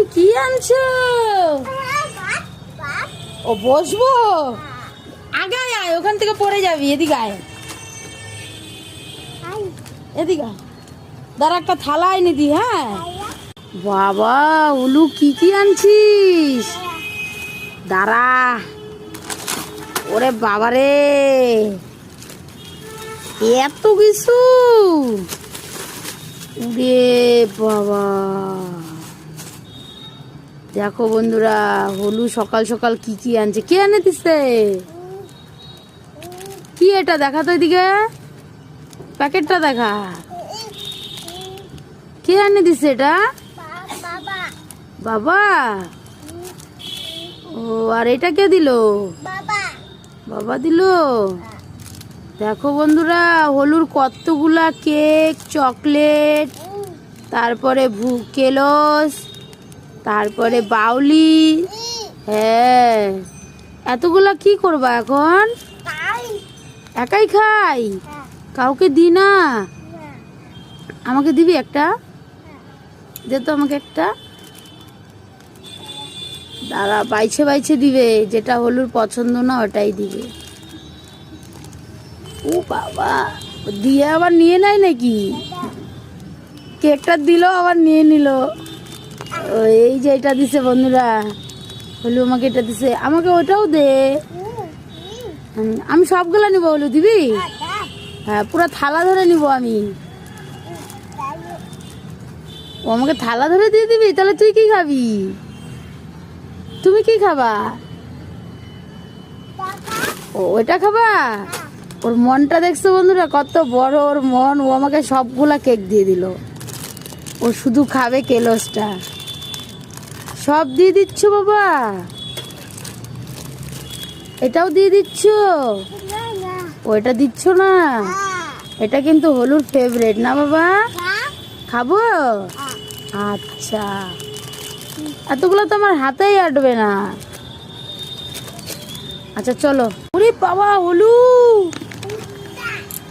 তুমি কি আনছো? ও বসবো, আগে আয়, ওখান থেকে পড়ে যাবি। এদিকে আয়, এদিকে আয়। দাঁড়া, একটা থালা এনে দি। হ্যাঁ বাবা, উলু কি কি আনছিস? দাঁড়া। ওরে বাবারে, এত কিছু! ওরে বাবা, দেখো বন্ধুরা, হলু সকাল সকাল কি কি আনছে। কে এনে দিচ্ছে? কি এটা? দেখা তো এদিকে, প্যাকেটটা দেখা। কে এনে দিচ্ছে এটা? বাবা। ও, আর এটা কে দিল? বাবা দিল। দেখো বন্ধুরা, হলুর কতগুলা কেক, চকলেট, তারপরে কেলস, তারপরে বাউলি। হ্যাঁ, এতগুলা কি করবা এখন? একাই খাই, কাউকে দি না। আমাকে দিবি একটা? দে তো আমাকে একটা। দাঁড়া, বাইছে বাইছে দিবে, যেটা হলুর পছন্দ না ওটাই দিবে। ও বাবা, দিয়ে আবার নিয়ে নেয় নাকি? কেকটা দিল আবার নিয়ে নিল। এই যে এটা দিছে বন্ধুরা, হলু আমাকে এটা দিছে, আমাকে ওটাও দে। আমি সবগুলা নিবো, হলু দিবি? হ্যাঁ, পুরো থালা ধরে নিব আমি। ও আমাকে থালা ধরে দিয়ে দিবি? তাহলে তুই কি খাবি? তুমি কি খাবা? ও, ওইটা খাবা? ওর মনটা দেখছো বন্ধুরা, কত বড় ওর মন। ও আমাকে সবগুলা কেক দিয়ে দিল। ও শুধু খাবে কেলসটা। সব দিয়ে দিচ্ছ বাবা? এটাও দিয়ে দিচ্ছ? ওইটা দিচ্ছ না? এটা কিন্তু হলুর ফেভারিট না বাবা? খাবো? আচ্ছা, এতগুলো তো আমার হাতেই আটবে না। আচ্ছা চলো। ওরে বাবা, হলু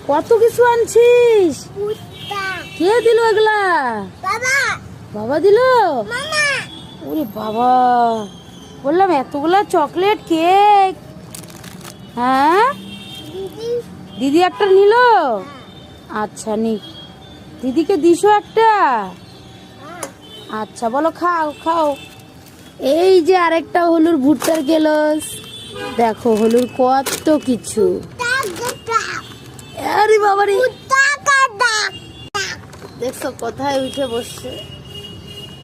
কত কিছু আনছিস। কে দিল এগুলা? বাবা দিল? ওরে বাবা, বললাম এতগুলা চকলেট, কেক। হ্যাঁ, দিদি একটা নিল? আচ্ছা, নি। দিদিকে দিছো একটা? আচ্ছা, বলো খাও খাও। এই যে আরেকটা হলুর ভুট্টার গেলস। দেখো হলুর কত কিছু। আরে বাবারে, দেখছো কোথায় উঠে বসছে।